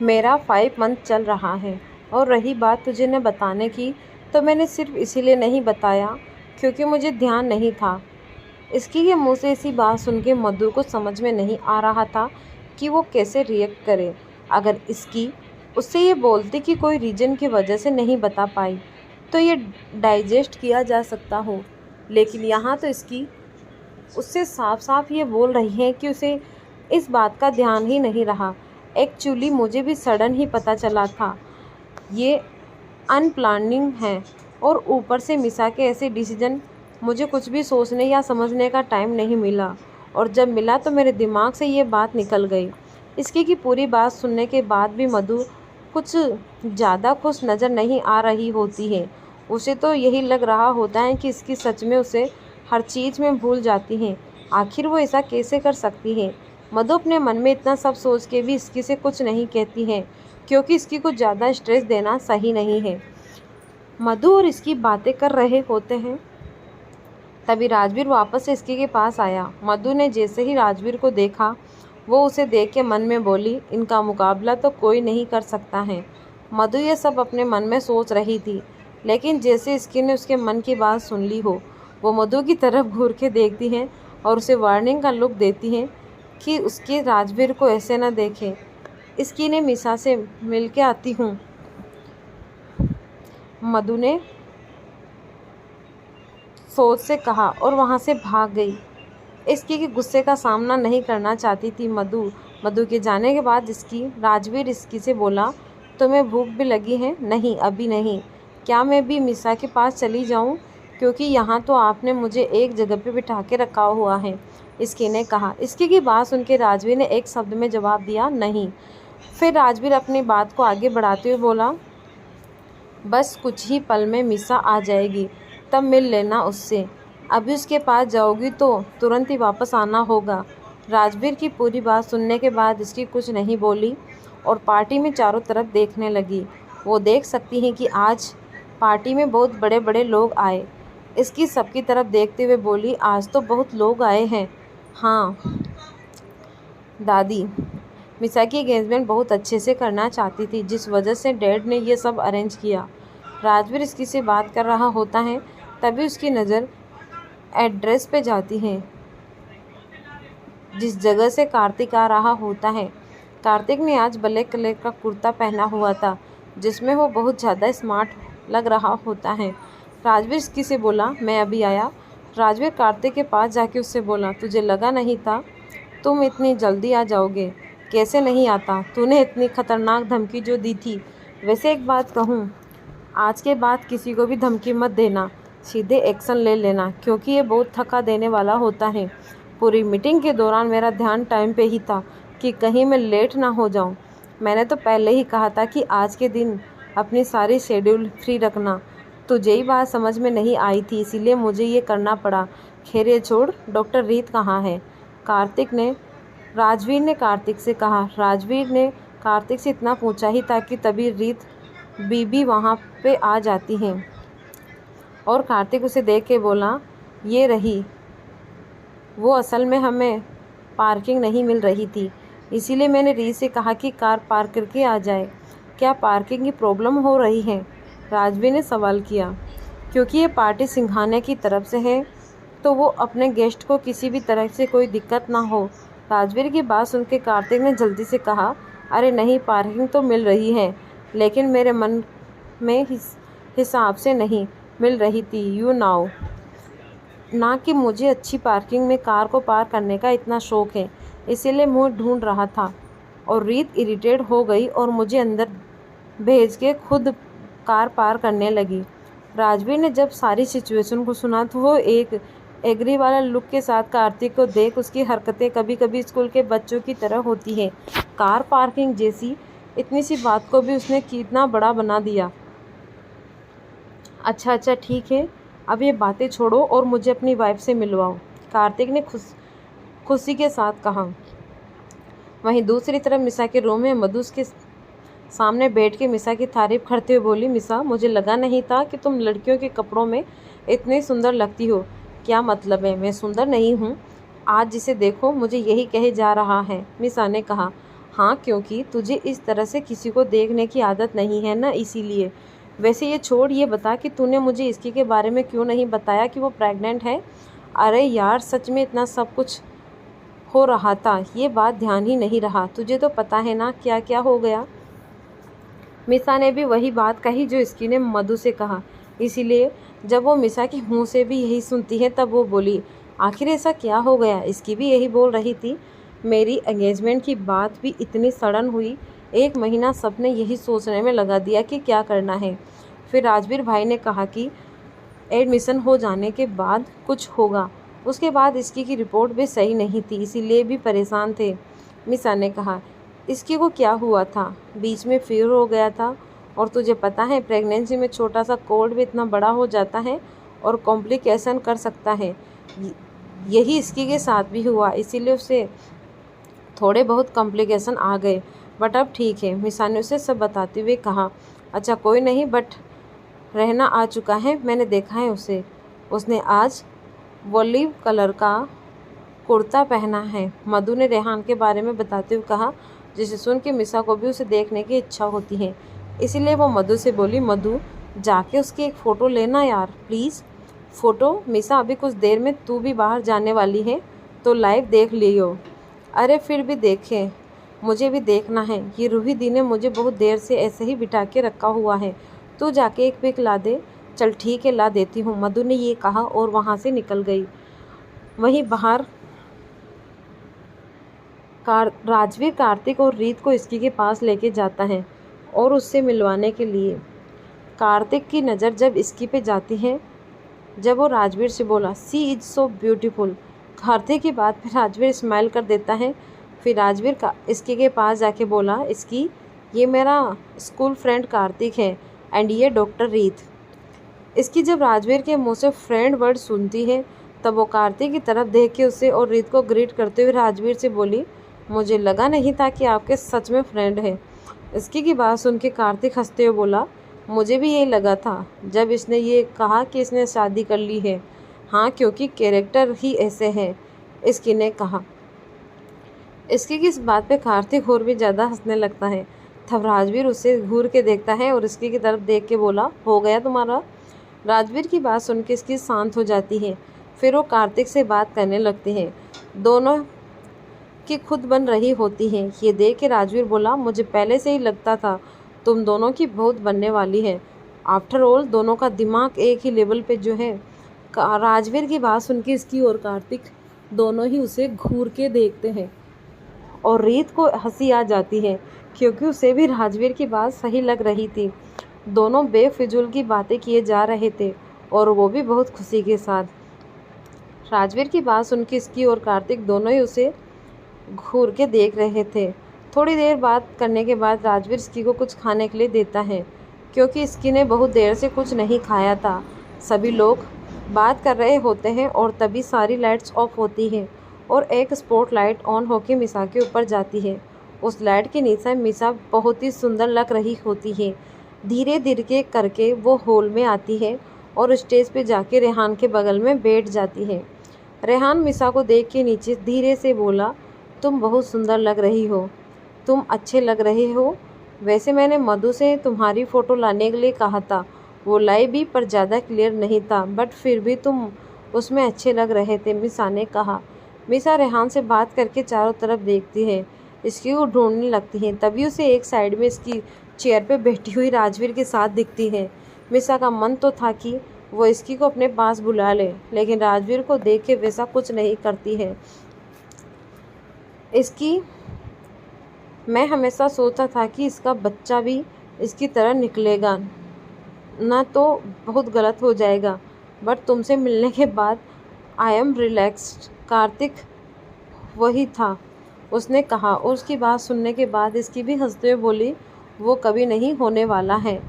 मेरा 5 मंथ चल रहा है। और रही बात तुझे न बताने की, तो मैंने सिर्फ इसीलिए नहीं बताया क्योंकि मुझे ध्यान नहीं था। इसकी ये मुँह से ऐसी बात सुन के मधु को समझ में नहीं आ रहा था कि वो कैसे रिएक्ट करे। अगर इसकी उससे ये बोलती कि कोई रीज़न की वजह से नहीं बता पाई तो ये डाइजेस्ट किया जा सकता हो, लेकिन यहाँ तो इसकी उससे साफ साफ ये बोल रही है कि उसे इस बात का ध्यान ही नहीं रहा। एक्चुअली मुझे भी सडन ही पता चला था ये अनप्लानिंग है, और ऊपर से मिसा के ऐसे डिसीजन मुझे कुछ भी सोचने या समझने का टाइम नहीं मिला, और जब मिला तो मेरे दिमाग से ये बात निकल गई। इसकी की पूरी बात सुनने के बाद भी मधु कुछ ज़्यादा खुश नज़र नहीं आ रही होती है। उसे तो यही लग रहा होता है कि इसकी सच में उसे हर चीज़ में भूल जाती है। आखिर वो ऐसा कैसे कर सकती है। मधु अपने मन में इतना सब सोच के भी इसकी से कुछ नहीं कहती है, क्योंकि इसकी कुछ ज़्यादा स्ट्रेस देना सही नहीं है। मधु और इसकी बातें कर रहे होते हैं, तभी राजवीर वापस से इसकी के पास आया। मधु ने जैसे ही राजवीर को देखा, वो उसे देख के मन में बोली, इनका मुकाबला तो कोई नहीं कर सकता है। मधु ये सब अपने मन में सोच रही थी, लेकिन जैसे इसकी ने उसके मन की बात सुन ली हो, वो मधु की तरफ घूर के देखती है और उसे वार्निंग का लुक देती है कि उसके राजवीर को ऐसे न देखे। इसकी ने मिसा से मिल के आती हूँ। मधु ने सोच से कहा और वहाँ से भाग गई। इसकी के गुस्से का सामना नहीं करना चाहती थी मधु। मधु के जाने के बाद इसकी राजवीर इसकी से बोला, तुम्हें भूख भी लगी है? नहीं, अभी नहीं। क्या मैं भी मिसा के पास चली जाऊं? क्योंकि यहाँ तो आपने मुझे एक जगह पे बिठा के रखा हुआ है, इसकी ने कहा। इसकी की बात सुन के राजवीर ने एक शब्द में जवाब दिया, नहीं। फिर राजवीर अपनी बात को आगे बढ़ाते हुए बोला, बस कुछ ही पल में मिसा आ जाएगी, तब मिल लेना उससे। अभी उसके पास जाओगी तो तुरंत ही वापस आना होगा। राजवीर की पूरी बात सुनने के बाद इसकी कुछ नहीं बोली और पार्टी में चारों तरफ देखने लगी। वो देख सकती हैं कि आज पार्टी में बहुत बड़े बड़े लोग आए। इसकी सबकी तरफ देखते हुए बोली, आज तो बहुत लोग आए हैं। हाँ दादी, मिसा की एंगेजमेंट बहुत अच्छे से करना चाहती थी, जिस वजह से डैड ने ये सब अरेंज किया। राजवीर इसकी से बात कर रहा होता है, तभी उसकी नज़र एड्रेस पे जाती है जिस जगह से कार्तिक आ रहा होता है। कार्तिक ने आज ब्लैक कलर का कुर्ता पहना हुआ था, जिसमें वो बहुत ज़्यादा स्मार्ट लग रहा होता है। राजवीर इसकी से बोला, मैं अभी आया। राजवीर कार्तिक के पास जाके उससे बोला, तुझे लगा नहीं था तुम इतनी जल्दी आ जाओगे? कैसे नहीं आता, तूने इतनी खतरनाक धमकी जो दी थी। वैसे एक बात कहूँ, आज के बाद किसी को भी धमकी मत देना, सीधे एक्शन ले लेना, क्योंकि ये बहुत थका देने वाला होता है। पूरी मीटिंग के दौरान मेरा ध्यान टाइम पे ही था कि कहीं मैं लेट ना हो जाऊं। मैंने तो पहले ही कहा था कि आज के दिन अपनी सारी शेड्यूल फ्री रखना। तुझे ही बात समझ में नहीं आई थी, इसीलिए मुझे ये करना पड़ा। खैर ये छोड़, डॉक्टर रीत कहाँ है? राजवीर ने कार्तिक से कहा। राजवीर ने कार्तिक से इतना पूछा ही था कि तभी रीत बीबी वहाँ पे आ जाती हैं और कार्तिक उसे देख के बोला, ये रही वो। असल में हमें पार्किंग नहीं मिल रही थी, इसीलिए मैंने रीत से कहा कि कार पार्क करके आ जाए। क्या पार्किंग की प्रॉब्लम हो रही है? राजवीर ने सवाल किया। क्योंकि ये पार्टी सिंघानिया की तरफ से है, तो वो अपने गेस्ट को किसी भी तरह से कोई दिक्कत ना हो। राजवीर की बात सुन के कार्तिक ने जल्दी से कहा, अरे नहीं, पार्किंग तो मिल रही है, लेकिन मेरे मन में हिसाब से नहीं मिल रही थी। यू नाउ ना कि मुझे अच्छी पार्किंग में कार को पार्क करने का इतना शौक है, इसीलिए मैं ढूंढ रहा था। और रीत इरिटेट हो गई और मुझे अंदर भेज के खुद कार पार्क करने लगी। राजवीर ने जब सारी सिचुएशन को सुना तो वो एक एग्री वाला लुक के साथ कार्तिक को देख, उसकी हरकतें कभी कभी स्कूल के बच्चों की तरह होती है। कार पार्किंग जैसी इतनी सी बात को भी उसने कितना बड़ा बना दिया। अच्छा ठीक है, अब ये बातें छोड़ो और मुझे अपनी वाइफ से मिलवाओ, कार्तिक ने खुशी के साथ कहा। वहीं दूसरी तरफ मिसा के रूम में मधु के सामने बैठ के मिसा की तारीफ करते हुए बोली, मिसा, मुझे लगा नहीं था कि तुम लड़कियों के कपड़ों में इतनी सुंदर लगती हो। क्या मतलब है, मैं सुंदर नहीं हूँ? आज जिसे देखो मुझे यही कहे जा रहा है, मिसा ने कहा। हाँ, क्योंकि तुझे इस तरह से किसी को देखने की आदत नहीं है ना, इसीलिए। वैसे ये छोड़, ये बता कि तूने मुझे इसकी के बारे में क्यों नहीं बताया कि वो प्रेग्नेंट है। अरे यार, सच में इतना सब कुछ हो रहा था, ये बात ध्यान ही नहीं रहा। तुझे तो पता है ना क्या क्या हो गया। मिसा ने भी वही बात कही जो इसकी ने मधु से कहा। इसीलिए जब वो मिसा के मुंह से भी यही सुनती है तब वो बोली, आखिर ऐसा क्या हो गया। इसकी भी यही बोल रही थी, मेरी एंगेजमेंट की बात भी इतनी सडन हुई। 1 महीना सबने यही सोचने में लगा दिया कि क्या करना है। फिर राजवीर भाई ने कहा कि एडमिशन हो जाने के बाद कुछ होगा। उसके बाद इसकी की रिपोर्ट भी सही नहीं थी, इसीलिए भी परेशान थे। मिसा ने कहा, इसकी को क्या हुआ था, बीच में फीवर हो गया था। और तुझे पता है प्रेगनेंसी में छोटा सा कोल्ड भी इतना बड़ा हो जाता है और कॉम्प्लिकेशन कर सकता है। यही इसकी के साथ भी हुआ, इसीलिए उसे थोड़े बहुत कॉम्प्लिकेशन आ गए, बट अब ठीक है। मिसा ने उसे सब बताते हुए कहा, अच्छा कोई नहीं, बट रहना आ चुका है, मैंने देखा है उसे। उसने आज वॉलिव कलर का कुर्ता पहना है। मधु ने रेहान के बारे में बताते हुए कहा, जिसे सुन के मिसा को भी उसे देखने की इच्छा होती है। इसीलिए वो मधु से बोली, मधु जाके उसकी एक फ़ोटो लेना यार प्लीज़। फ़ोटो? मिसा अभी कुछ देर में तू भी बाहर जाने वाली है तो लाइव देख लियो। अरे फिर भी देखें, मुझे भी देखना है। ये रूही दी ने मुझे बहुत देर से ऐसे ही बिठा के रखा हुआ है, तू जाके एक पिक ला दे। चल ठीक है, ला देती हूँ, मधु ने ये कहा और वहाँ से निकल गई। वहीं बाहर राजवीर कार्तिक और रीत को इसकी के पास लेके जाता है और उससे मिलवाने के लिए। कार्तिक की नज़र जब इसकी पे जाती है, जब वो राजवीर से बोला, सी इज सो ब्यूटीफुल। कार्तिक की बात पे राजवीर स्माइल कर देता है। फिर राजवीर का इसकी के पास जाके बोला, इसकी ये मेरा स्कूल फ्रेंड कार्तिक है एंड ये डॉक्टर रीत। इसकी जब राजवीर के मुंह से फ्रेंड वर्ड सुनती है तब वो कार्तिक की तरफ देख के उसे और रीत को ग्रीट करते हुए राजवीर से बोली, मुझे लगा नहीं था कि आपके सच में फ्रेंड है। इसकी की बात सुन के कार्तिक हंसते हुए बोला, मुझे भी यही लगा था जब इसने ये कहा कि इसने शादी कर ली है। हाँ, क्योंकि कैरेक्टर ही ऐसे हैं, इसकी ने कहा। इसकी की इस बात पे कार्तिक और भी ज़्यादा हंसने लगता है। तब राजवीर उसे घूर के देखता है और इसकी की तरफ देख के बोला, हो गया तुम्हारा। राजवीर की बात सुन के इसकी शांत हो जाती है। फिर वो कार्तिक से बात करने लगती हैं। दोनों की खुद बन रही होती हैं। ये देख के राजवीर बोला, मुझे पहले से ही लगता था तुम दोनों की बहुत बनने वाली है। आफ्टर ऑल दोनों का दिमाग एक ही लेवल पे जो है। राजवीर की बात सुन के इसकी और कार्तिक दोनों ही उसे घूर के देखते हैं और रीत को हंसी आ जाती है क्योंकि उसे भी राजवीर की बात सही लग रही थी। दोनों बेफिजूल की बातें किए जा रहे थे और वो भी बहुत खुशी के साथ। राजवीर की बात सुन के इसकी और कार्तिक दोनों ही उसे घूर के देख रहे थे। थोड़ी देर बात करने के बाद राजवीर इसकी को कुछ खाने के लिए देता है क्योंकि इसकी ने बहुत देर से कुछ नहीं खाया था। सभी लोग बात कर रहे होते हैं और तभी सारी लाइट्स ऑफ होती हैं और एक स्पॉट लाइट ऑन होकर मिसा के ऊपर जाती है। उस लाइट के नीचे मिसा बहुत ही सुंदर लग रही होती है। धीरे धीरे करके वो हॉल में आती है और स्टेज पे जाके रेहान के बगल में बैठ जाती है। रेहान मिसा को देख के नीचे धीरे से बोला, तुम बहुत सुंदर लग रही हो, तुम अच्छे लग रहे हो। वैसे मैंने मधु से तुम्हारी फ़ोटो लाने के लिए कहा था, वो लाई भी पर ज़्यादा क्लियर नहीं था, बट फिर भी तुम उसमें अच्छे लग रहे थे, मिसा ने कहा। मिसा रेहान से बात करके चारों तरफ देखती है, इसकी को ढूंढने लगती है। तभी उसे एक साइड में इसकी चेयर पे बैठी हुई राजवीर के साथ दिखती है। मिसा का मन तो था कि वो इसकी को अपने पास बुला ले, लेकिन राजवीर को देख के वैसा कुछ नहीं करती है। इसकी मैं हमेशा सोचा था कि इसका बच्चा भी इसकी तरह निकलेगा ना तो बहुत गलत हो जाएगा, बट तुमसे मिलने के बाद आई एम रिलैक्स्ड। कार्तिक वही था, उसने कहा और उसकी बात सुनने के बाद इसकी भी हंसते हुए बोली, वो कभी नहीं होने वाला है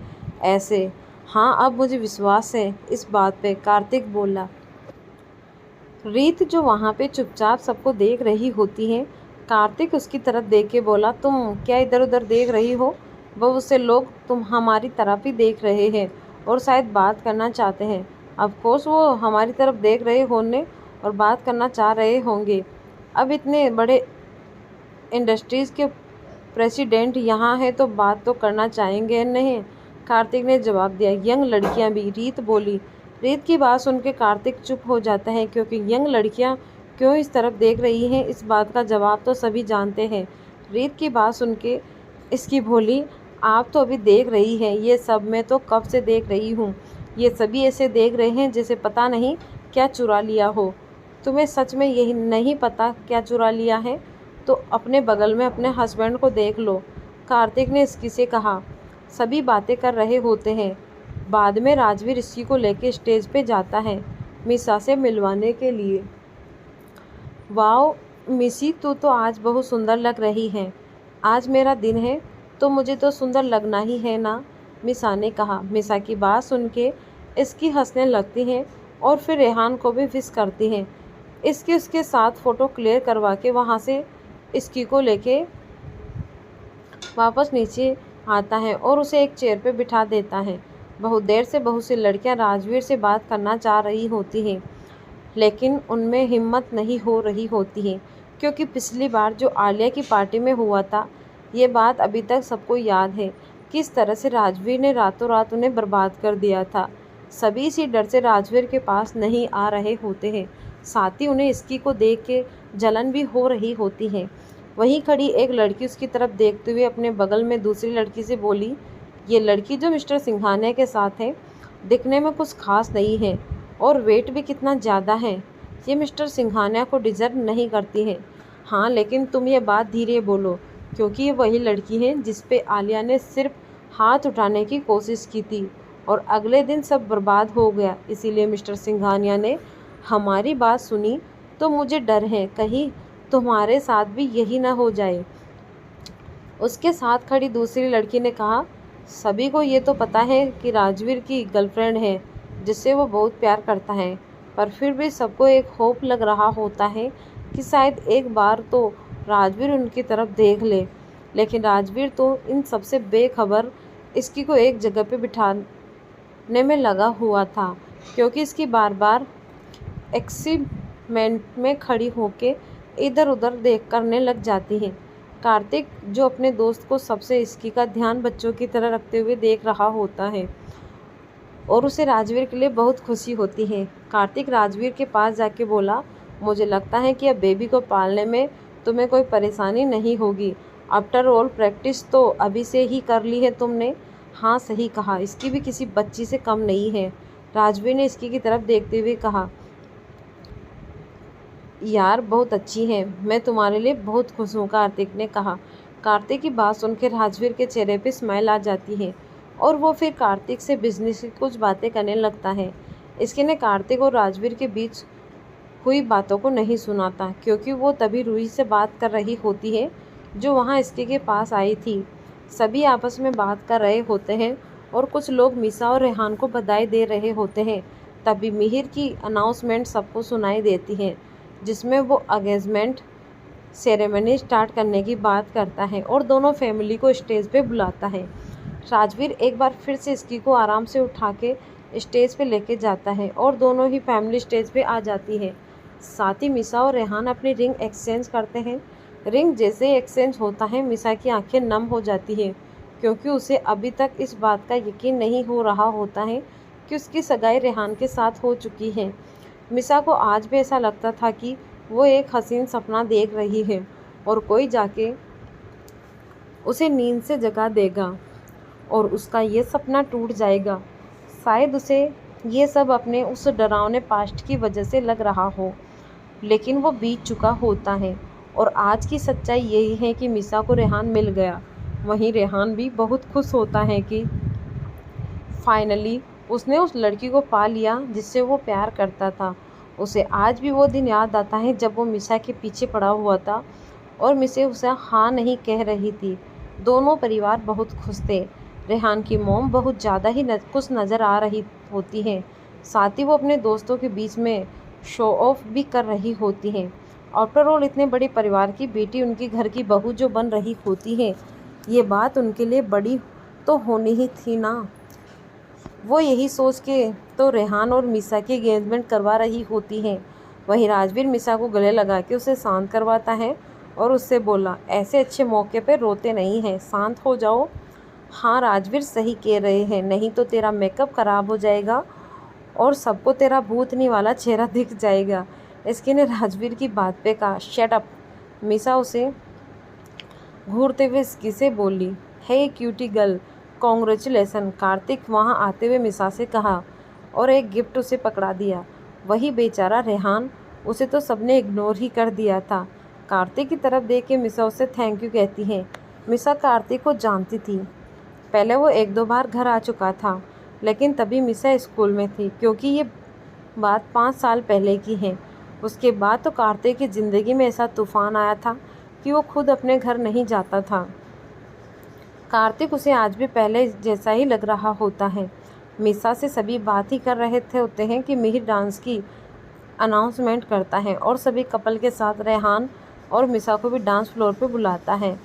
ऐसे। हाँ, अब मुझे विश्वास है इस बात पे, कार्तिक बोला। रीत जो वहाँ पे चुपचाप सबको देख रही होती है, कार्तिक उसकी तरफ देख के बोला, तुम क्या इधर उधर देख रही हो। बहुत से लोग तुम हमारी तरफ ही देख रहे हैं और शायद बात करना चाहते हैं। ऑफ कोर्स वो हमारी तरफ देख रहे होंगे और बात करना चाह रहे होंगे। अब इतने बड़े इंडस्ट्रीज़ के प्रेसिडेंट यहाँ है तो बात तो करना चाहेंगे नहीं? कार्तिक ने जवाब दिया। यंग लड़कियाँ भी, रीत बोली। रीत की बात सुनकर कार्तिक चुप हो जाता है, क्योंकि यंग लड़कियाँ क्यों इस तरफ देख रही हैं इस बात का जवाब तो सभी जानते हैं। रीत की बात सुन के इसकी बोली, आप तो अभी देख रही हैं ये सब, मैं तो कब से देख रही हूँ। ये सभी ऐसे देख रहे हैं जैसे पता नहीं क्या चुरा लिया हो। तुम्हें सच में यही नहीं पता क्या चुरा लिया है? तो अपने बगल में अपने हस्बैंड को देख लो, कार्तिक ने इसकी से कहा। सभी बातें कर रहे होते हैं। बाद में राजवीर इसकी को लेकर स्टेज पे जाता है मिसा से मिलवाने के लिए। वाओ मिसी, तू तो आज बहुत सुंदर लग रही है। आज मेरा दिन है तो मुझे तो सुंदर लगना ही है ना, मिसा ने कहा। मिसा की बात सुन के इसकी हंसने लगती हैं और फिर रेहान को भी विश करती हैं। इसकी उसके साथ फ़ोटो क्लियर करवा के वहाँ से इसकी को लेके वापस नीचे आता है और उसे एक चेयर पे बिठा देता है। बहुत देर से बहुत सी लड़कियां राजवीर से बात करना चाह रही होती हैं, लेकिन उनमें हिम्मत नहीं हो रही होती है, क्योंकि पिछली बार जो आलिया की पार्टी में हुआ था, ये बात अभी तक सबको याद है। किस तरह से राजवीर ने रातों रात उन्हें बर्बाद कर दिया था। सभी इसी डर से राजवीर के पास नहीं आ रहे होते हैं। साथ ही उन्हें इसकी को देख के जलन भी हो रही होती है। वहीं खड़ी एक लड़की उसकी तरफ देखते हुए अपने बगल में दूसरी लड़की से बोली, ये लड़की जो मिस्टर सिंघानिया के साथ है, दिखने में कुछ खास नहीं है और वेट भी कितना ज़्यादा है। ये मिस्टर सिंघानिया को डिज़र्व नहीं करती है। हाँ, लेकिन तुम ये बात धीरे बोलो, क्योंकि ये वही लड़की है जिस पे आलिया ने सिर्फ हाथ उठाने की कोशिश की थी और अगले दिन सब बर्बाद हो गया। इसीलिए मिस्टर सिंघानिया ने हमारी बात सुनी, तो मुझे डर है कहीं तुम्हारे साथ भी यही ना हो जाए। उसके साथ खड़ी दूसरी लड़की ने कहा, सभी को ये तो पता है कि राजवीर की गर्लफ्रेंड है जिससे वो बहुत प्यार करता है, पर फिर भी सबको एक होप लग रहा होता है कि शायद एक बार तो राजवीर उनकी तरफ देख ले। लेकिन राजवीर तो इन सबसे बेखबर इसकी को एक जगह पे बिठाने में लगा हुआ था, क्योंकि इसकी बार बार एक्सीमेंट में खड़ी होके इधर उधर देख करने लग जाती है। कार्तिक जो अपने दोस्त को सबसे इसकी का ध्यान बच्चों की तरह रखते हुए देख रहा होता है और उसे राजवीर के लिए बहुत खुशी होती है। कार्तिक राजवीर के पास जाके बोला, मुझे लगता है कि अब बेबी को पालने में तुम्हें कोई परेशानी नहीं होगी। आफ्टर ऑल प्रैक्टिस तो अभी से ही कर ली है तुमने। हाँ सही कहा, इसकी भी किसी बच्ची से कम नहीं है, राजवीर ने इसकी की तरफ देखते हुए कहा। यार बहुत अच्छी है, मैं तुम्हारे लिए बहुत खुश हूँ, कार्तिक ने कहा। कार्तिक की बात सुनकर राजवीर के चेहरे पे स्माइल आ जाती है और वो फिर कार्तिक से बिजनेस की कुछ बातें करने लगता है। इसके ने कार्तिक और राजवीर के बीच हुई बातों को नहीं सुनाता, क्योंकि वो तभी रूही से बात कर रही होती है जो वहाँ इसके के पास आई थी। सभी आपस में बात कर रहे होते हैं और कुछ लोग मिसा और रेहान को बधाई दे रहे होते हैं। तभी मिहिर की अनाउंसमेंट सबको सुनाई देती है, जिसमें वो एंगेजमेंट सेरेमनी स्टार्ट करने की बात करता है और दोनों फैमिली को स्टेज पे बुलाता है। राजवीर एक बार फिर से इसकी को आराम से उठा के स्टेज पे लेके जाता है और दोनों ही फैमिली स्टेज पे आ जाती है। साथ ही मिसा और रेहान अपनी रिंग एक्सचेंज करते हैं। रिंग जैसे एक्सचेंज होता है, मिसा की आंखें नम हो जाती हैं, क्योंकि उसे अभी तक इस बात का यकीन नहीं हो रहा होता है कि उसकी सगाई रेहान के साथ हो चुकी है। मिसा को आज भी ऐसा लगता था कि वो एक हसीन सपना देख रही है और कोई जाके उसे नींद से जगा देगा और उसका ये सपना टूट जाएगा। शायद उसे ये सब अपने उस डरावने पास्ट की वजह से लग रहा हो, लेकिन वो बीत चुका होता है और आज की सच्चाई यही है कि मिसा को रेहान मिल गया। वहीं रेहान भी बहुत खुश होता है कि फाइनली उसने उस लड़की को पा लिया जिससे वो प्यार करता था। उसे आज भी वो दिन याद आता है जब वो मिसा के पीछे पड़ा हुआ था और मिसे उसे हाँ नहीं कह रही थी। दोनों परिवार बहुत खुश थे। रेहान की मॉम बहुत ज़्यादा ही खुश नज़र आ रही होती है, साथ ही वो अपने दोस्तों के बीच में शो ऑफ भी कर रही होती हैं। आफ्टर ऑल इतने बड़े परिवार की बेटी उनकी घर की बहू जो बन रही होती है, ये बात उनके लिए बड़ी तो होनी ही थी ना। वो यही सोच के तो रेहान और मिसा की एंगेजमेंट करवा रही होती हैं। वहीं राजवीर मिसा को गले लगा के उसे शांत करवाता है और उससे बोला, ऐसे अच्छे मौके पे रोते नहीं हैं, शांत हो जाओ। हाँ राजवीर सही कह रहे हैं, नहीं तो तेरा मेकअप खराब हो जाएगा और सबको तेरा भूतनी वाला चेहरा दिख जाएगा। इसकी ने राजवीर की बात पे कहा, शट अप। मिसा उसे घूरते हुए इसकी से बोली, हे क्यूटी गर्ल, कॉन्ग्रेचुलेसन। कार्तिक वहाँ आते हुए मिसा से कहा और एक गिफ्ट उसे पकड़ा दिया। वही बेचारा रेहान, उसे तो सबने इग्नोर ही कर दिया था। कार्तिक की तरफ देख के मिसा उसे थैंक यू कहती है। मिसा कार्तिक को जानती थी, पहले वो एक दो बार घर आ चुका था, लेकिन तभी मिसा स्कूल में थी, क्योंकि ये बात 5 साल पहले की है। उसके बाद तो कार्तिक की ज़िंदगी में ऐसा तूफान आया था कि वो खुद अपने घर नहीं जाता था। कार्तिक उसे आज भी पहले जैसा ही लग रहा होता है। मिसा से सभी बात ही कर रहे थे होते हैं कि मिहिर डांस की अनाउंसमेंट करता है और सभी कपल के साथ रेहान और मिसा को भी डांस फ्लोर पे बुलाता है।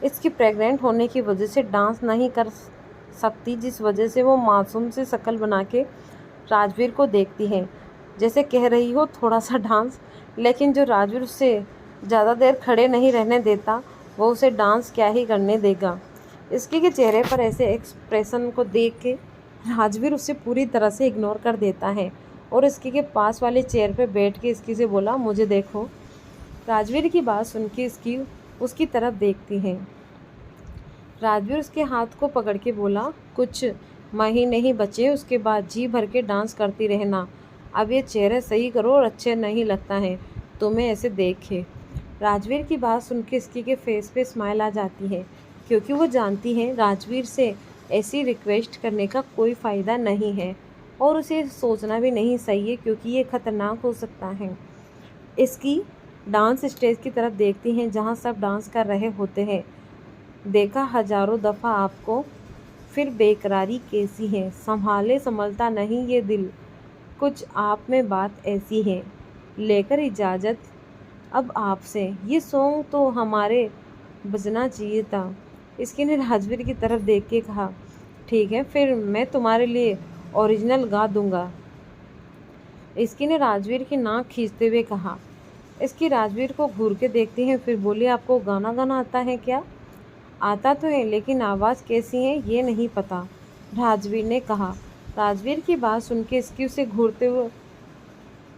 इसकी प्रेग्नेंट होने की वजह से डांस नहीं कर सकती, जिस वजह से वो मासूम से शक्ल बना के राजवीर को देखती है, जैसे कह रही हो थोड़ा सा डांस। लेकिन जो राजवीर उससे ज़्यादा देर खड़े नहीं रहने देता, वो उसे डांस क्या ही करने देगा। इसकी के चेहरे पर ऐसे एक्सप्रेशन को देख के राजवीर उसे पूरी तरह से इग्नोर कर देता है और इसकी के पास वाली चेयर पे बैठ के इसकी से बोला, मुझे देखो। राजवीर की बात सुन के इसकी उसकी तरफ देखती है। राजवीर उसके हाथ को पकड़ के बोला, कुछ महीने ही बचे, उसके बाद जी भर के डांस करती रहना। अब ये चेहरे सही करो और अच्छे नहीं लगता है तुम्हें ऐसे देखे। राजवीर की बात सुन के इसकी के फेस पे स्माइल आ जाती है, क्योंकि वो जानती है राजवीर से ऐसी रिक्वेस्ट करने का कोई फ़ायदा नहीं है और उसे सोचना भी नहीं सही है, क्योंकि ये ख़तरनाक हो सकता है। इसकी डांस स्टेज की तरफ देखती हैं जहाँ सब डांस कर रहे होते हैं। देखा हजारों दफ़ा आपको, फिर बेकरारी कैसी है, संभाले संभलता नहीं ये दिल, कुछ आप में बात ऐसी है, लेकर इजाज़त अब आपसे, ये सॉन्ग तो हमारे बजना चाहिए था। इसकी ने राजवीर की तरफ देख के कहा, ठीक है फिर मैं तुम्हारे लिए ओरिजिनल गा दूंगा। इसकी ने राजवीर की नाक खींचते हुए कहा। इसकी राजवीर को घूर के देखती हैं, फिर बोली, आपको गाना गाना आता है क्या? आता तो है, लेकिन आवाज़ कैसी है ये नहीं पता, राजवीर ने कहा। राजवीर की बात सुन के इसकी उसे घूरते हुए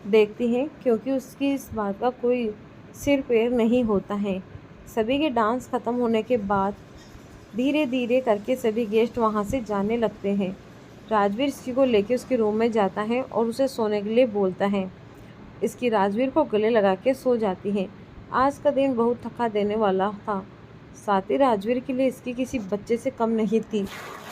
देखती हैं, क्योंकि उसकी इस बात का कोई सिर पैर नहीं होता है। सभी के डांस ख़त्म होने के बाद धीरे धीरे करके सभी गेस्ट वहाँ से जाने लगते हैं। राजवीर इसकी को लेके उसके रूम में जाता है और उसे सोने के लिए बोलता है। इसकी राजवीर को गले लगा के सो जाती है। आज का दिन बहुत थका देने वाला था, साथ ही राजवीर के लिए इसकी किसी बच्चे से कम नहीं थी,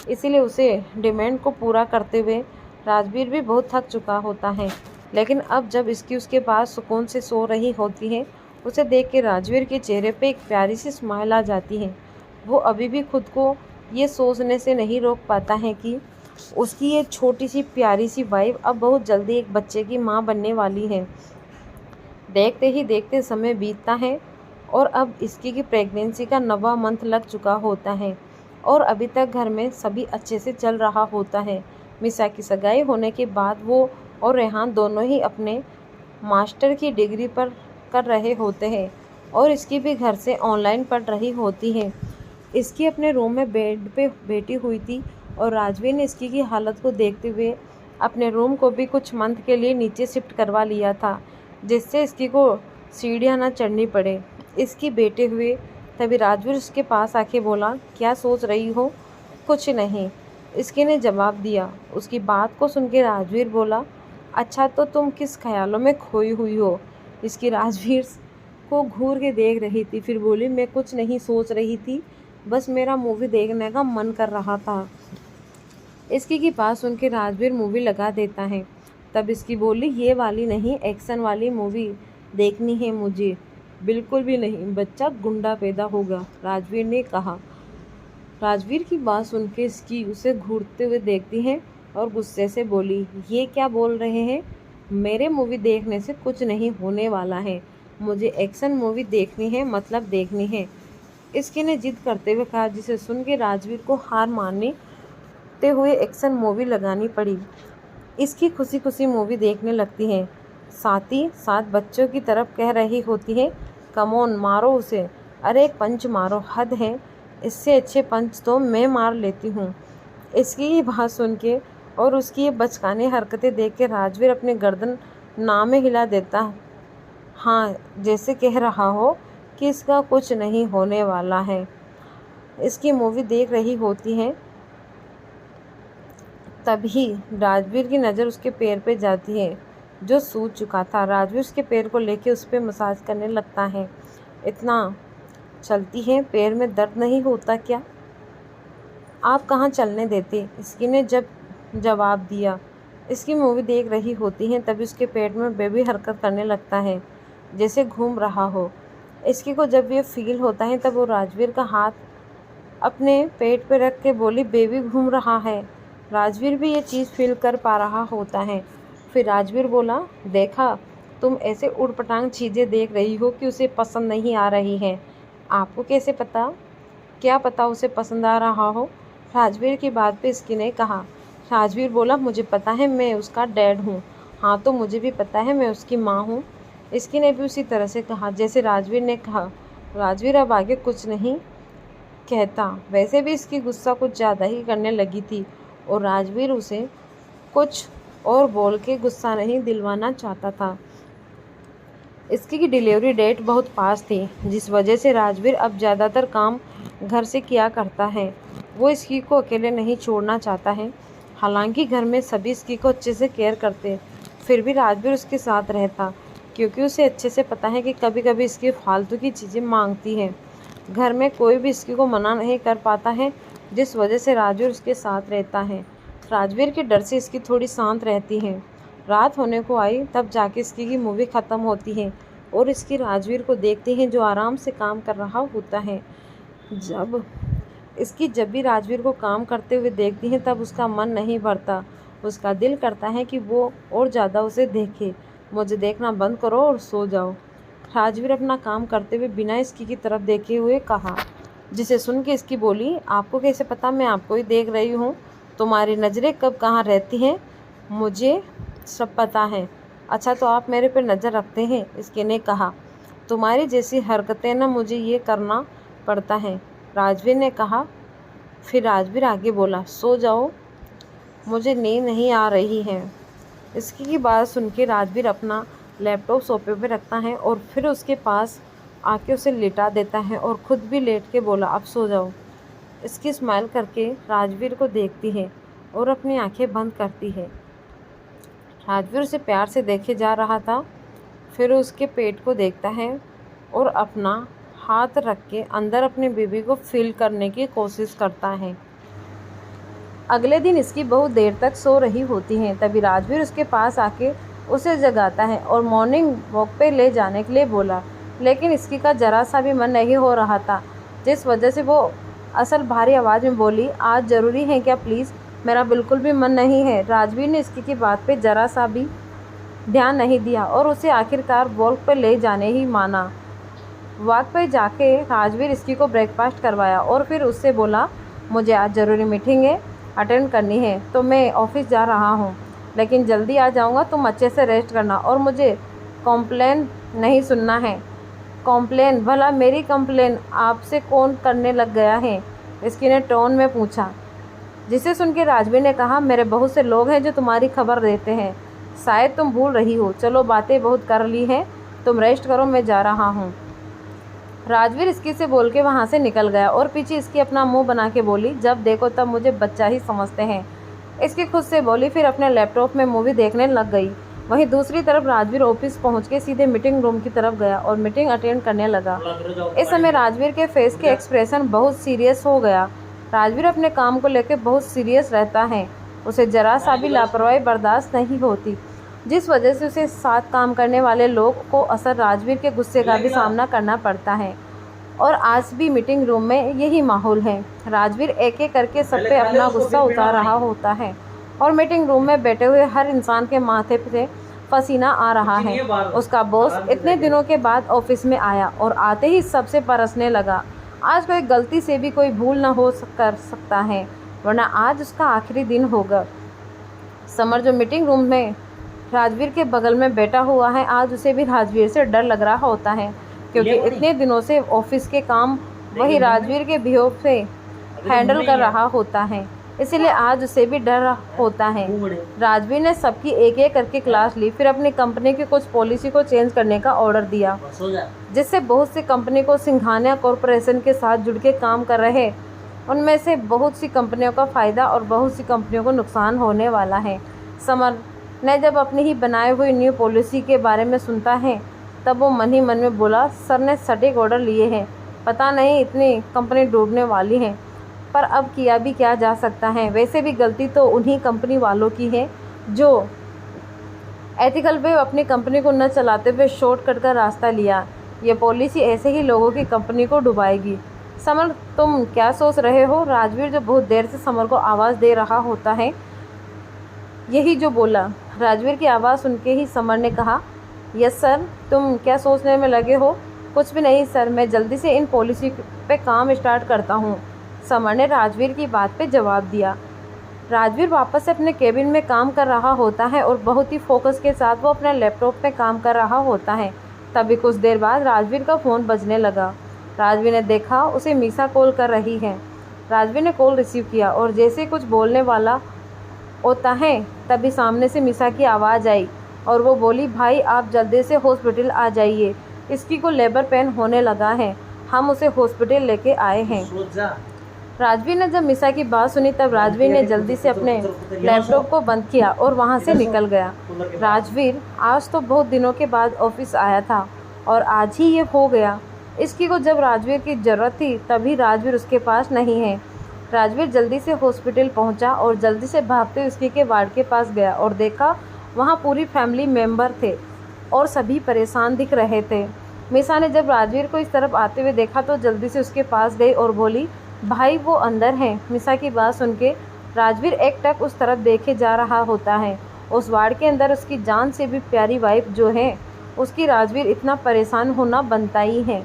इसीलिए उसे डिमांड को पूरा करते हुए राजवीर भी बहुत थक चुका होता है। लेकिन अब जब इसकी उसके पास सुकून से सो रही होती है, उसे देख के राजवीर के चेहरे पे एक प्यारी सी स्माइल आ जाती है। वो अभी भी खुद को ये सोचने से नहीं रोक पाता है कि उसकी ये छोटी सी प्यारी सी वाइफ अब बहुत जल्दी एक बच्चे की माँ बनने वाली है। देखते ही देखते समय बीतता है और अब इसकी की प्रेगनेंसी का 9वां मंथ लग चुका होता है और अभी तक घर में सभी अच्छे से चल रहा होता है। मिसा की सगाई होने के बाद वो और रेहान दोनों ही अपने मास्टर की डिग्री पर कर रहे होते हैं और इसकी भी घर से ऑनलाइन पढ़ रही होती है। इसकी अपने रूम में बेड पे बैठी हुई थी और राजवीर ने इसकी की हालत को देखते हुए अपने रूम को भी कुछ मंथ के लिए नीचे शिफ्ट करवा लिया था, जिससे इसकी को सीढ़ियाँ ना चढ़नी पड़े। इसकी बेटे हुए तभी राजवीर उसके पास आके बोला, क्या सोच रही हो? कुछ नहीं, इसकी ने जवाब दिया। उसकी बात को सुन के राजवीर बोला, अच्छा तो तुम किस ख्यालों में खोई हुई हो? इसकी राजवीर को घूर के देख रही थी, फिर बोली, मैं कुछ नहीं सोच रही थी, बस मेरा मूवी देखने का मन कर रहा था। इसकी की बात सुन के राजवीर मूवी लगा देता है। तब इसकी बोली, ये वाली नहीं, एक्शन वाली मूवी देखनी है मुझे। बिल्कुल भी नहीं, बच्चा गुंडा पैदा होगा, राजवीर ने कहा। राजवीर की बात सुन के इसकी उसे घूरते हुए देखती है और गुस्से से बोली, ये क्या बोल रहे हैं? मेरे मूवी देखने से कुछ नहीं होने वाला है, मुझे एक्शन मूवी देखनी है, मतलब देखनी है। इसकी ने जिद करते हुए कहा, जिसे सुन के राजवीर को हार मानते हुए एक्शन मूवी लगानी पड़ी। इसकी खुशी खुशी मूवी देखने लगती है, साथ ही साथ बच्चों की तरफ कह रही होती है, कमोन मारो उसे, अरे एक पंच मारो, हद है, इससे अच्छे पंच तो मैं मार लेती हूँ। इसकी ये बात सुन के और उसकी ये बचकानी हरकतें देख के राजवीर अपनी गर्दन ना में हिला देता, हाँ जैसे कह रहा हो कि इसका कुछ नहीं होने वाला है। इसकी मूवी देख रही होती है, तभी राजवीर की नज़र उसके पैर पे जाती है जो सूज चुका था। राजवीर उसके पैर को लेके उस पर मसाज करने लगता है। इतना चलती है, पैर में दर्द नहीं होता क्या? आप कहाँ चलने देते? इसकी ने जब जवाब दिया। इसकी मूवी देख रही होती है, तभी उसके पेट में बेबी हरकत करने लगता है जैसे घूम रहा हो। इसकी को जब ये फील होता है तब वो राजवीर का हाथ अपने पेट पे रख के बोली, बेबी घूम रहा है। राजवीर भी ये चीज़ फील कर पा रहा होता है। फिर राजवीर बोला, देखा तुम ऐसे उड़पटांग चीज़ें देख रही हो कि उसे पसंद नहीं आ रही है। आपको कैसे पता? क्या पता उसे पसंद आ रहा हो? राजवीर की बात पे इसकी ने कहा। राजवीर बोला, मुझे पता है, मैं उसका डैड हूँ। हाँ तो मुझे भी पता है, मैं उसकी माँ हूँ। इसकी ने भी उसी तरह से कहा जैसे राजवीर ने कहा। राजवीर अब आगे कुछ नहीं कहता। वैसे भी इसकी गुस्सा कुछ ज़्यादा ही करने लगी थी और राजवीर उसे कुछ और बोल के गुस्सा नहीं दिलवाना चाहता था। इसकी की डिलीवरी डेट बहुत पास थी, जिस वजह से राजवीर अब ज़्यादातर काम घर से किया करता है। वो इसकी को अकेले नहीं छोड़ना चाहता है। हालांकि घर में सभी इसकी को अच्छे से केयर करते, फिर भी राजवीर उसके साथ रहता क्योंकि उसे अच्छे से पता है कि कभी कभी इसकी फालतू की चीज़ें मांगती है। घर में कोई भी इसकी को मना नहीं कर पाता है, जिस वजह से राजवीर उसके साथ रहता है। राजवीर के डर से इसकी थोड़ी शांत रहती है। रात होने को आई तब जाके इसकी की मूवी ख़त्म होती है और इसकी राजवीर को देखती है जो आराम से काम कर रहा होता है। जब भी राजवीर को काम करते हुए देखती है तब उसका मन नहीं भरता। उसका दिल करता है कि वो और ज़्यादा उसे देखे। मुझे देखना बंद करो और सो जाओ। राजवीर अपना काम करते हुए बिना इसकी की तरफ देखे हुए कहा, जिसे सुन के इसकी बोली, आपको कैसे पता? मैं आपको ही देख रही हूँ। तुम्हारी नज़रें कब कहाँ रहती हैं मुझे सब पता है। अच्छा तो आप मेरे पे नज़र रखते हैं? इसके ने कहा। तुम्हारी जैसी हरकतें ना मुझे ये करना पड़ता है, राजवीर ने कहा। फिर राजवीर आगे बोला, सो जाओ, मुझे नींद नहीं आ रही है। इसकी की बात सुन के राजवीर अपना लैपटॉप सोफे पे रखता है और फिर उसके पास आके उसे लिटा देता है और ख़ुद भी लेट के बोला, अब सो जाओ। इसकी स्माइल करके राजवीर को देखती है और अपनी आंखें बंद करती है। राजवीर उसे प्यार से देखे जा रहा था, फिर उसके पेट को देखता है और अपना हाथ रख के अंदर अपने बेबी को फील करने की कोशिश करता है। अगले दिन इसकी बहुत देर तक सो रही होती है, तभी राजवीर उसके पास आके उसे जगाता है और मॉर्निंग वॉक पे ले जाने के लिए बोला, लेकिन इसकी का ज़रा सा भी मन नहीं हो रहा था, जिस वजह से वो असल भारी आवाज़ में बोली, आज ज़रूरी है क्या प्लीज़? मेरा बिल्कुल भी मन नहीं है। राजवीर ने इसकी की बात पे ज़रा सा भी ध्यान नहीं दिया और उसे आखिरकार वॉक पे ले जाने ही माना। वॉक पे जाके राजवीर इसकी को ब्रेकफास्ट करवाया और फिर उससे बोला, मुझे आज ज़रूरी मीटिंग अटेंड करनी है तो मैं ऑफिस जा रहा हूँ, लेकिन जल्दी आ जाऊँगा, तुम अच्छे से रेस्ट करना और मुझे कॉम्प्लेन नहीं सुनना है। कॉम्प्लेन? भला मेरी कंप्लेन आपसे कौन करने लग गया है? इसकी ने टोन में पूछा, जिसे सुन के राजवीर ने कहा, मेरे बहुत से लोग हैं जो तुम्हारी खबर देते हैं, शायद तुम भूल रही हो। चलो बातें बहुत कर ली हैं, तुम रेस्ट करो, मैं जा रहा हूँ। राजवीर इसकी से बोल के वहाँ से निकल गया और पीछे इसकी अपना मुंह बना के बोली, जब देखो तब मुझे बच्चा ही समझते हैं। इसकी खुद से बोली, फिर अपने लैपटॉप में मूवी देखने लग गई। वहीं दूसरी तरफ राजवीर ऑफिस पहुंच के सीधे मीटिंग रूम की तरफ गया और मीटिंग अटेंड करने लगा। इस समय राजवीर के फेस के एक्सप्रेशन बहुत सीरियस हो गया। राजवीर अपने काम को लेकर बहुत सीरियस रहता है, उसे जरा सा भी लापरवाही बर्दाश्त नहीं होती, जिस वजह से उसे साथ काम करने वाले लोग को अक्सर राजवीर के गुस्से का भी सामना करना पड़ता है। और आज भी मीटिंग रूम में यही माहौल है। राजवीर एक एक करके सब पे अपना गुस्सा उतार रहा होता है और मीटिंग रूम में बैठे हुए हर इंसान के माथे से पसीना आ रहा है। उसका बॉस इतने दिनों के बाद ऑफिस में आया और आते ही सबसे परसने लगा। आज कोई गलती से भी कोई भूल न हो कर सकता है, वरना आज उसका आखिरी दिन होगा। समर जो मीटिंग रूम में राजवीर के बगल में बैठा हुआ है, आज उसे भी राजवीर से डर लग रहा होता है। क्योंकि इतने दिनों से ऑफिस के काम वही राजवीर के बिहेव से हैंडल कर रहा होता है, इसीलिए आज उसे भी डर होता है। राजवीर ने सबकी एक एक करके क्लास ली, फिर अपनी कंपनी की कुछ पॉलिसी को चेंज करने का ऑर्डर दिया, जिससे बहुत सी कंपनी को सिंघानिया कॉरपोरेशन के साथ जुड़ के काम कर रहे उनमें से बहुत सी कंपनियों का फ़ायदा और बहुत सी कंपनियों को नुकसान होने वाला है। समर ने जब अपनी ही बनाई हुई न्यू पॉलिसी के बारे में सुनता है तब वो मन ही मन में बोला, सर ने सटीक ऑर्डर लिए हैं, पता नहीं इतनी कंपनी डूबने वाली हैं, पर अब किया भी क्या जा सकता है। वैसे भी गलती तो उन्हीं कंपनी वालों की है जो एथिकल वे अपनी कंपनी को न चलाते हुए शॉर्टकट का रास्ता लिया। ये पॉलिसी ऐसे ही लोगों की कंपनी को डुबाएगी। समर तुम क्या सोच रहे हो? राजवीर जो बहुत देर से समर को आवाज़ दे रहा होता है यही जो बोला। राजवीर की आवाज़ सुन के ही समर ने कहा, यस सर, तुम क्या सोचने में लगे हो? कुछ भी नहीं सर, मैं जल्दी से इन पॉलिसी पे काम स्टार्ट करता हूँ, समर ने राजवीर की बात पे जवाब दिया। राजवीर वापस से अपने केबिन में काम कर रहा होता है और बहुत ही फोकस के साथ वो अपने लैपटॉप पे काम कर रहा होता है। तभी कुछ देर बाद राजवीर का फ़ोन बजने लगा। राजवीर ने देखा उसे मीसा कॉल कर रही है। राजवीर ने कॉल रिसीव किया और जैसे कुछ बोलने वाला होता है तभी सामने से मीसा की आवाज़ आई और वो बोली, भाई आप जल्दी से हॉस्पिटल आ जाइए, इसकी को लेबर पेन होने लगा है, हम उसे हॉस्पिटल लेके आए हैं। राजवीर ने जब मीसा की बात सुनी तब राजवीर ने जल्दी से अपने लैपटॉप को बंद किया और वहाँ से निकल गया। राजवीर आज तो बहुत दिनों के बाद ऑफिस आया था और आज ही ये हो गया। इसकी को जब राजवीर की ज़रूरत थी तभी राजवीर उसके पास नहीं है। राजवीर जल्दी से हॉस्पिटल पहुंचा और जल्दी से भागते उसकी के वार्ड के पास गया और देखा वहां पूरी फैमिली मेंबर थे और सभी परेशान दिख रहे थे। मीसा ने जब राजवीर को इस तरफ आते हुए देखा तो जल्दी से उसके पास गई और बोली, भाई वो अंदर हैं। मीसा की बात सुन के राजवीर एक टक उस तरफ देखे जा रहा होता है। उस वार्ड के अंदर उसकी जान से भी प्यारी वाइफ जो है उसकी राजवीर इतना परेशान होना बनता ही है।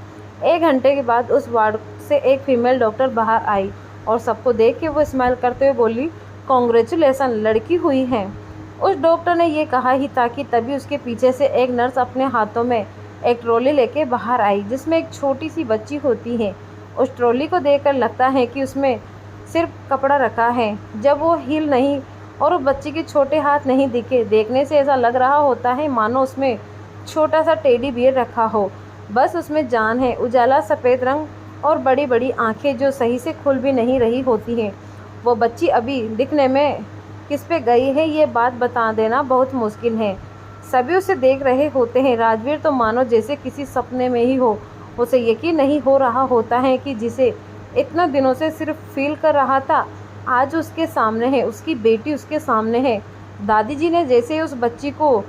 1 घंटे के बाद उस वार्ड से एक फीमेल डॉक्टर बाहर आई और सबको देख के वो स्माइल करते हुए बोली, कॉन्ग्रेचुलेसन, लड़की हुई है। उस डॉक्टर ने ये कहा ही था कि तभी उसके पीछे से एक नर्स अपने हाथों में एक ट्रॉली लेके बाहर आई जिसमें एक छोटी सी बच्ची होती है। उस ट्रॉली को देखकर लगता है कि उसमें सिर्फ कपड़ा रखा है। जब वो हील नहीं और उस बच्ची के छोटे हाथ नहीं दिखे, देखने से ऐसा लग रहा होता है मानो उसमें छोटा सा टेडी बियर रखा हो, बस उसमें जान है। उजाला सफ़ेद रंग और बड़ी बड़ी आंखें जो सही से खुल भी नहीं रही होती हैं। वो बच्ची अभी दिखने में किस पे गई है ये बात बता देना बहुत मुश्किल है। सभी उसे देख रहे होते हैं। राजवीर तो मानो जैसे किसी सपने में ही हो। उसे यकीन नहीं हो रहा होता है कि जिसे इतना दिनों से सिर्फ फील कर रहा था आज उसके सामने है, उसकी बेटी उसके सामने है। दादी जी ने जैसे उस बच्ची को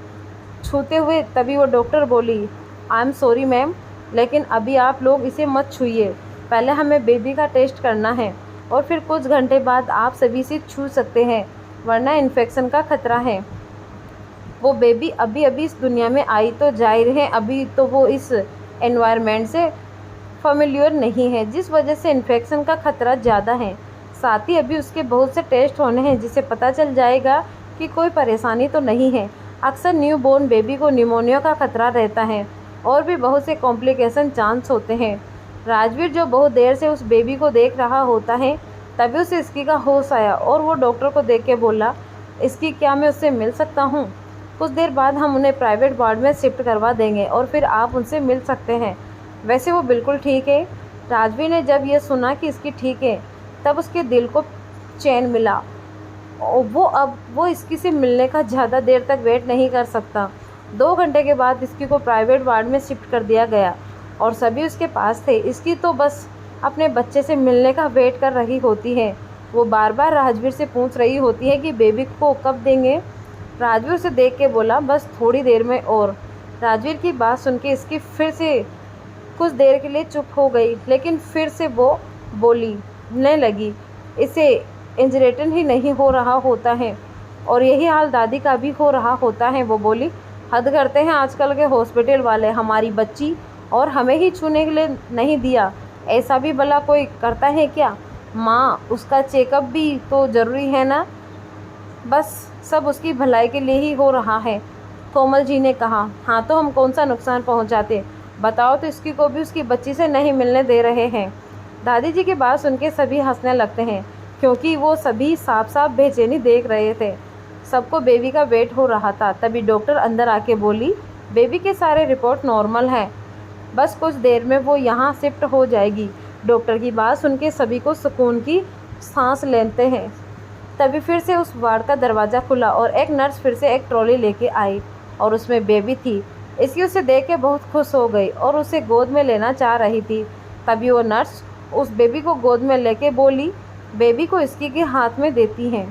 छूते हुए तभी वो डॉक्टर बोली, आई एम सॉरी मैम, लेकिन अभी आप लोग इसे मत छूइए, पहले हमें बेबी का टेस्ट करना है और फिर कुछ घंटे बाद आप सभी से छू सकते हैं, वरना इन्फेक्शन का खतरा है। वो बेबी अभी अभी इस दुनिया में आई तो जाहिर है अभी तो वो इस एनवायरनमेंट से फेमिलियर नहीं है, जिस वजह से इन्फेक्शन का खतरा ज़्यादा है। साथ ही अभी उसके बहुत से टेस्ट होने हैं जिससे पता चल जाएगा कि कोई परेशानी तो नहीं है। अक्सर न्यू बोर्न बेबी को निमोनिया का खतरा रहता है और भी बहुत से कॉम्प्लिकेशन चांस होते हैं। राजवीर जो बहुत देर से उस बेबी को देख रहा होता है तभी उसे इसकी का होश आया और वो डॉक्टर को देख के बोला, इसकी क्या मैं उससे मिल सकता हूँ? कुछ देर बाद हम उन्हें प्राइवेट वार्ड में शिफ्ट करवा देंगे और फिर आप उनसे मिल सकते हैं। वैसे वो बिल्कुल ठीक है। राजवीर ने जब ये सुना कि इसकी ठीक है तब उसके दिल को चैन मिला और वो इसकी से मिलने का ज़्यादा देर तक वेट नहीं कर सकता। 2 घंटे के बाद इसकी को प्राइवेट वार्ड में शिफ्ट कर दिया गया और सभी उसके पास थे। इसकी तो बस अपने बच्चे से मिलने का वेट कर रही होती है। वो बार बार राजवीर से पूछ रही होती है कि बेबी को कब देंगे। राजवीर उसे देख के बोला, बस थोड़ी देर में। और राजवीर की बात सुन के इसकी फिर से कुछ देर के लिए चुप हो गई, लेकिन फिर से वो बोलने लगी, इसे इंजरेटन ही नहीं हो रहा होता है और यही हाल दादी का भी हो रहा होता है। वो बोली, हद करते हैं आजकल के हॉस्पिटल वाले, हमारी बच्ची और हमें ही छूने के लिए नहीं दिया, ऐसा भी भला कोई करता है क्या? माँ, उसका चेकअप भी तो ज़रूरी है ना, बस सब उसकी भलाई के लिए ही हो रहा है। कोमल जी ने कहा, हाँ तो हम कौन सा नुकसान पहुँचाते, बताओ तो इसकी को भी उसकी बच्ची से नहीं मिलने दे रहे हैं। दादी जी की बात सुन के सभी हंसने लगते हैं, क्योंकि वो सभी साफ साफ बेचैनी देख रहे थे। सबको बेबी का वेट हो रहा था। तभी डॉक्टर अंदर आके बोली, बेबी के सारे रिपोर्ट नॉर्मल हैं, बस कुछ देर में वो यहाँ शिफ्ट हो जाएगी। डॉक्टर की बात सुन के सभी को सुकून की सांस लेते हैं। तभी फिर से उस वार्ड का दरवाज़ा खुला और एक नर्स फिर से एक ट्रॉली लेके आई और उसमें बेबी थी। इसकी उसे देख के बहुत खुश हो गई और उसे गोद में लेना चाह रही थी। तभी वो नर्स उस बेबी को गोद में लेके बोली, बेबी को इसकी के हाथ में देती हैं।